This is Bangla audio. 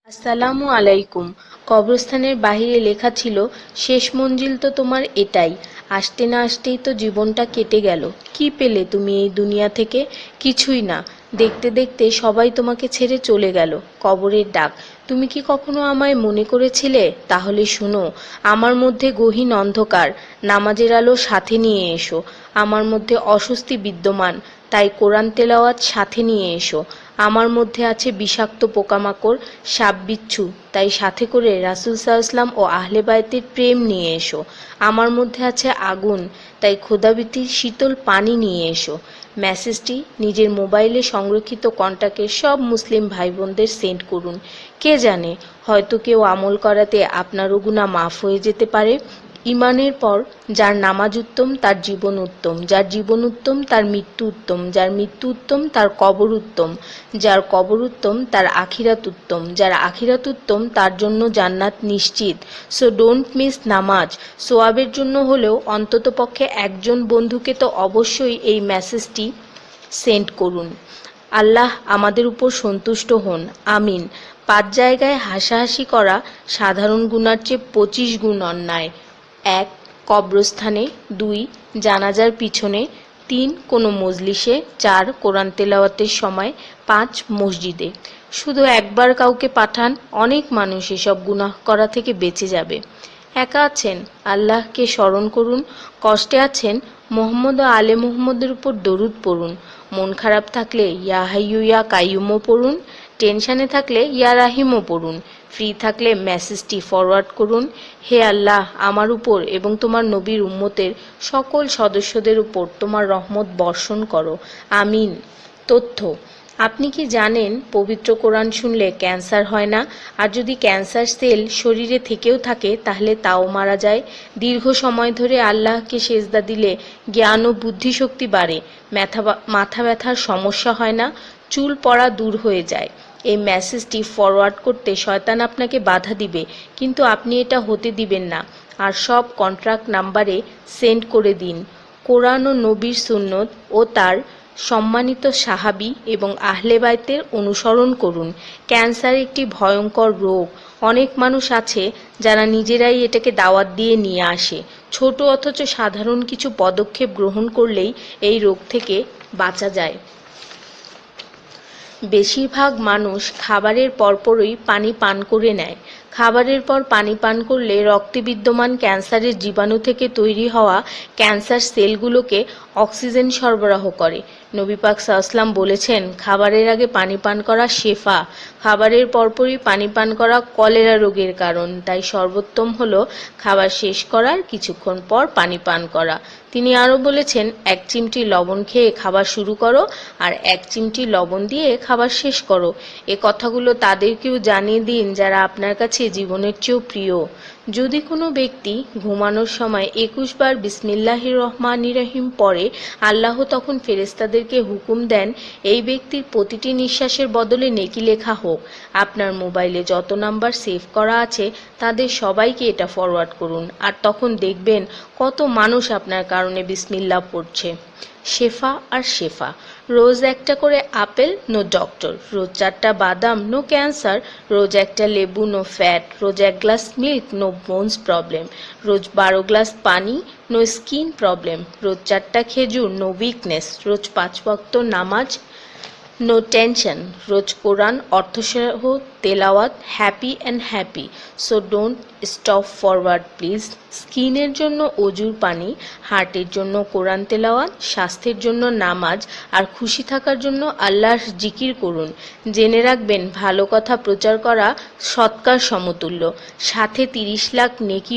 আসসালামু আলাইকুম। কবরস্থানের বাহিরে লেখা ছিল, শেষ মঞ্জিল তো তোমার এটাই। আসতে না আসতেই তো জীবনটা কেটে গেল। কি পেলে তুমি এই দুনিয়া থেকে? কিছুই না। দেখতে দেখতে সবাই তোমাকে ছেড়ে চলে গেল। কবরের ডাক। তুমি কি কখনো আমায় মনে করেছিলে? তাহলে শুনো, আমার মধ্যে গহীন অন্ধকার, নামাজের আলো সাথে নিয়ে এসো। আমার মধ্যে অস্বস্তি বিদ্যমান, তাই কোরআন তেলাওয়াত সাথে নিয়ে এসো। আমার মধ্যে আছে বিষাক্ত পোকামাকড়, সাপ বিচ্ছু, তাই সাথে করে রাসূল সাল্লাল্লাহু ও আহলে বায়তের প্রেম নিয়ে এসো। আমার মধ্যে আছে আগুন, তাই খোদাভীতির শীতল পানি নিয়ে এসো। মেসেজটি নিজের মোবাইলে সংরক্ষিত কন্টাক্টে সব মুসলিম ভাই বোনদের সেন্ড করুন। কে জানে, হয়তো কেউ আমল করাতে আপনারও গুনাহ মাফ হয়ে যেতে পারে। ঈমানের পর যার নামাজ উত্তম তার জীবন উত্তম, যার জীবন উত্তম তার মৃত্যু উত্তম, যার মৃত্যু উত্তম তার কবর উত্তম, যার কবর উত্তম তার আখিরাত উত্তম, যার আখিরাত উত্তম তার জন্য জান্নাত নিশ্চিত। সো ডোন্ট মিস নামাজ। সোয়াবের জন্য হলেও অন্ততপক্ষে একজন বন্ধুকে তো অবশ্যই এই মেসেজটি সেন্ড করুন। আল্লাহ আমাদের উপর সন্তুষ্ট হন, আমিন। 5 জায়গায় হাসাহাসি করা সাধারণ গুনার চেয়ে 25 গুণ অন্যায়। 1. কবরস্থানে, 2. জানাজার পিছনে, 3. কোনো মজলিসে, 4. কোরআন তেলাওয়াতের সময়, 5. মসজিদে। শুধু একবার কাউকে পাঠান, অনেক মানুষ এসব গুনাহ করা থেকে বেঁচে যাবে। একা আছেন, আল্লাহকে স্মরণ করুন। কষ্টে আছেন, মুহাম্মদ ও আলে মুহাম্মদের উপর দরুদ পড়ুন। মন খারাপ থাকলে ইয়া হাইয়ু ইয়া কাইয়ুমও পড়ুন। টেনশনে থাকলে ইয়া রাহিমও পড়ুন। ফ্রি থাকলে মেসেজটি ফরওয়ার্ড করুন। হে আল্লাহ, আমার উপর এবং তোমার নবীর উম্মতের সকল সদস্যদের উপর তোমার রহমত বর্ষণ করো, আমিন। তথ্য: আপনি কি জানেন পবিত্র কোরআন শুনলে ক্যান্সার হয় না? আর যদি ক্যান্সার সেল শরীরে থেকেও থাকে তাহলে তাও মারা যায়। দীর্ঘ সময় ধরে আল্লাহকে সেজদা দিলে জ্ঞান ও বুদ্ধিশক্তি বাড়ে। মাথা ব্যথার সমস্যা হয় না। চুল পড়া দূর হয়ে যায়। এই মেসেজটি ফরওয়ার্ড করতে শয়তান আপনাকে বাধা দিবে, কিন্তু আপনি এটা হতে দিবেন না। আর সব কন্ট্রাক্ট নাম্বারে সেন্ড করে দিন। কোরআন ও নবীর সুন্নত ও তার সম্মানিত সাহাবী এবং আহলে বাইতের অনুসরণ করুন। ক্যান্সার একটি ভয়ঙ্কর রোগ। অনেক মানুষ আছে যারা নিজেরাই এটাকে দাওয়াত দিয়ে নিয়ে আসে। ছোট অথচ সাধারণ কিছু পদক্ষেপ গ্রহণ করলেই এই রোগ থেকে বাঁচা যায়। বেশিরভাগ মানুষ খাবারের পরপরই পানি পান করে নেয়। খাবারের পর পানি পান করলে রক্তে বিদ্যমান ক্যান্সারের জীবাণু থেকে তৈরি হওয়া ক্যান্সার সেলগুলোকে অক্সিজেন সরবরাহ করে। নবী পাক সাল্লাল্লাহু বলেছেন, খাবারের আগে পানি পান করা শেফা। খাবারের পরপরই পানি পান করা কলেরা রোগের কারণ, তাই সর্বোত্তম হলো খাবার শেষ করার কিছুক্ষণ পর পানি পান করা। তিনি আরও বলেছেন, 1 চিমটি লবণ খেয়ে খাবার শুরু করো আর 1 চিমটি লবণ দিয়ে খাবার শেষ করো। এ কথাগুলো তাদেরকেও জানিয়ে দিন যারা আপনার কাছে জীবনের চেয়েও প্রিয়। যদি কোনো ব্যক্তি ঘুমানোর সময় 21 বার বিসমিল্লাহির রহমানির রহিম পড়ে, আল্লাহ তখন ফেরেশতাদেরকে হুকুম দেন এই ব্যক্তির প্রতিটি নিঃশ্বাসের বদলে নেকি লেখা হোক। আপনার মোবাইলে যত নাম্বার সেভ করা আছে তাদের সবাইকে এটা ফরওয়ার্ড করুন, আর তখন দেখবেন কত মানুষ আপনার কারণে বিসমিল্লাহ পড়ছে। শেফা আর শেফা। রোজ একটা করে আপেল, নো ডক্টর। রোজ 4টা বাদাম, নো ক্যান্সার। রোজ একটা লেবু, নো ফ্যাট। রোজ 1 glass milk, no bones problem. রোজ 12 গ্লাস পানি, নো স্কিন প্রবলেম। রোজ 4টা খেজুর, নো উইকনেস। রোজ 5 ওয়াক্ত নামাজ, নো টেনশন। রোজ কোরআন অর্থসহ তেলাওয়াত, happy and happy. So don't stop forward please. স্কিনের জন্য অজুর পানি, হার্টের জন্য কোরআন তেলাওয়াত, স্বাস্থ্যের জন্য নামাজ, আর খুশি থাকার জন্য আল্লাহর জিকির করুন। জেনে রাখবেন, ভালো কথা প্রচার করা সৎকার সমতুল্য, সাথে 30 লাখ নেকি